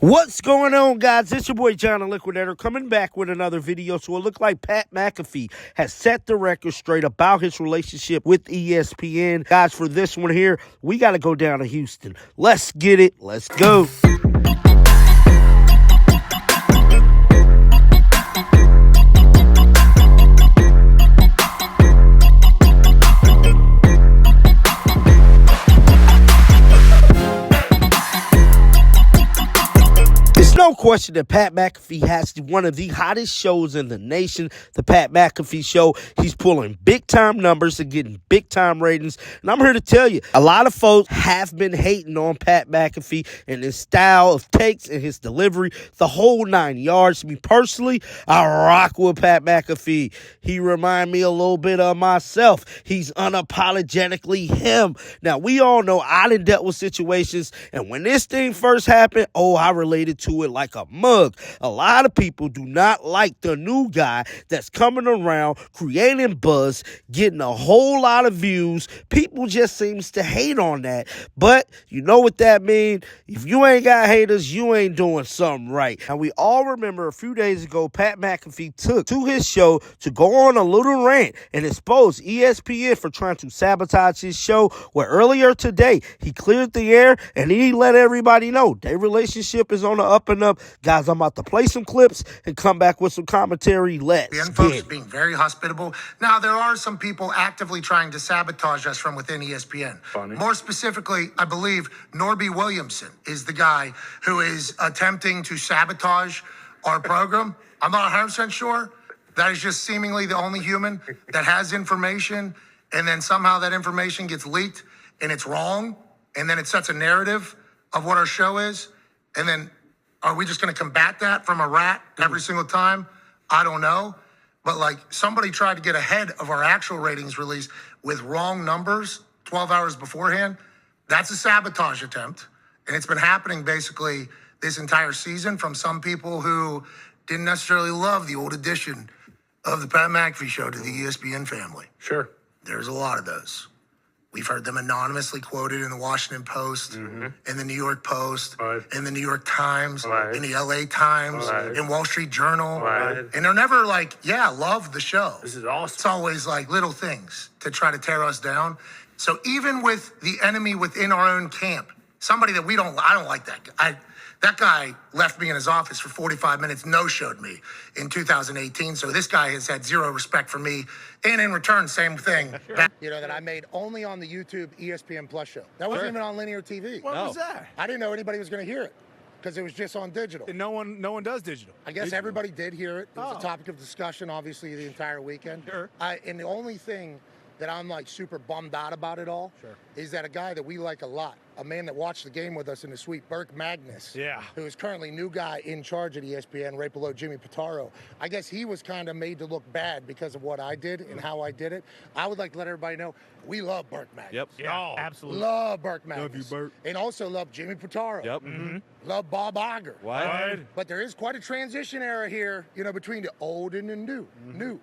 What's going on, guys? It's your boy John the Liquidator coming back with another video. So it looked like Pat McAfee has set the record straight about his relationship with ESPN. Guys, for this one here, we got to go down to Houston. Let's get it. Let's go. No question that Pat McAfee has one of the hottest shows in the nation, the Pat McAfee Show. He's pulling big-time numbers and getting big-time ratings. And I'm here to tell you, a lot of folks have been hating on Pat McAfee and his style of takes and his delivery, the whole 9 yards. Me personally, I rock with Pat McAfee. He reminds me a little bit of myself. He's unapologetically him. Now, we all know I done dealt with situations, and when this thing first happened, I related to it like a mug. A lot of people do not like the new guy that's coming around, creating buzz, getting a whole lot of views. People just seems to hate on that. But you know what that means? If you ain't got haters, you ain't doing something right. And we all remember a few days ago, Pat McAfee took to his show to go on a little rant and expose ESPN for trying to sabotage his show, where earlier today, he cleared the air and he let everybody know their relationship is on the up and up. Guys, I'm about to play some clips and come back with some commentary. Let's get folks being very hospitable. Now, there are some people actively trying to sabotage us from within ESPN. Funny. More specifically, I believe Norby Williamson is the guy who is attempting to sabotage our program. I'm not 100% sure. That is just seemingly the only human that has information, and then somehow that information gets leaked and it's wrong, and then it sets a narrative of what our show is, and then are we just going to combat that from a rat every single time? I don't know. But like, somebody tried to get ahead of our actual ratings release with wrong numbers 12 hours beforehand. That's a sabotage attempt. And it's been happening basically this entire season from some people who didn't necessarily love the old edition of the Pat McAfee Show to the ESPN family. Sure. There's a lot of those. We've heard them anonymously quoted in the Washington Post, in the New York Post, in the New York Times, in the LA Times, in Wall Street Journal. And they're never like, yeah, love the show. This is awesome. It's always like little things to try to tear us down. So even with the enemy within our own camp, somebody that I don't like that guy. That guy left me in his office for 45 minutes, no-showed me in 2018. So this guy has had zero respect for me. And in return, same thing. You know, that I made only on the YouTube ESPN Plus show. That wasn't even on linear TV. What was that? I didn't know anybody was going to hear it because it was just on digital. And no one does digital. I guess everybody did hear it. It was a topic of discussion, obviously, the entire weekend. Sure. And the only thing that I'm like super bummed out about it all is that a guy that we like a lot, a man that watched the game with us in the suite, Burke Magnus, who is currently new guy in charge at ESPN, right below Jimmy Pitaro. I guess he was kind of made to look bad because of what I did and how I did it. I would like to let everybody know we love Burke Magnus. Yep. Yeah, absolutely. Love Burke Magnus. Love you, Burke. And also love Jimmy Pitaro. Yep. Love Bob Iger. What? But there is quite a transition era here, you know, between the old and the new. New.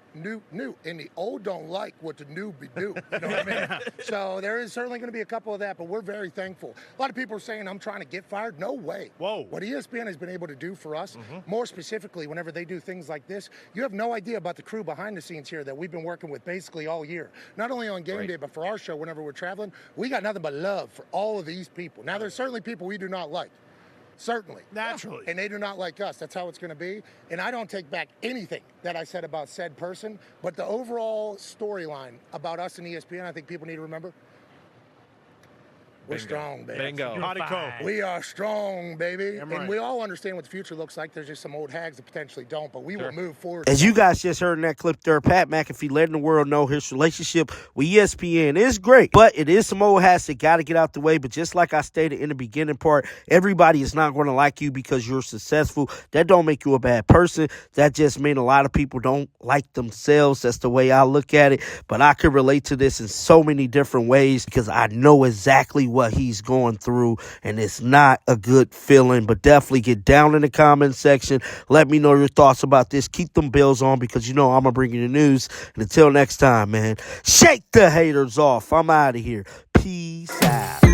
And the old don't like what the new be do. You know what I mean? So there is certainly going to be a couple of that, but we're very thankful. A lot of people are saying I'm trying to get fired. No way. Whoa. What ESPN has been able to do for us, more specifically whenever they do things like this, you have no idea about the crew behind the scenes here that we've been working with basically all year. Not only on game day, but for our show whenever we're traveling, we got nothing but love for all of these people. Now, there's certainly people we do not like. Certainly. Naturally. And they do not like us. That's how it's going to be. And I don't take back anything that I said about said person. But the overall storyline about us and ESPN, I think people need to remember. We're strong, baby. Bingo. We are strong, baby. Damn And right. we all understand what the future looks like. There's just some old hags that potentially don't, but we will move forward. As you guys just heard in that clip there, Pat McAfee letting the world know his relationship with ESPN is great, but it is some old hats that got to get out the way. But just like I stated in the beginning part, everybody is not going to like you because you're successful. That don't make you a bad person. That just means a lot of people don't like themselves. That's the way I look at it. But I can relate to this in so many different ways because I know exactly what he's going through, and it's not a good feeling. But definitely get down in the comment section. Let me know your thoughts about this. Keep them bells on because you know I'm going to bring you the news. And until next time, man, shake the haters off. I'm out of here. Peace out.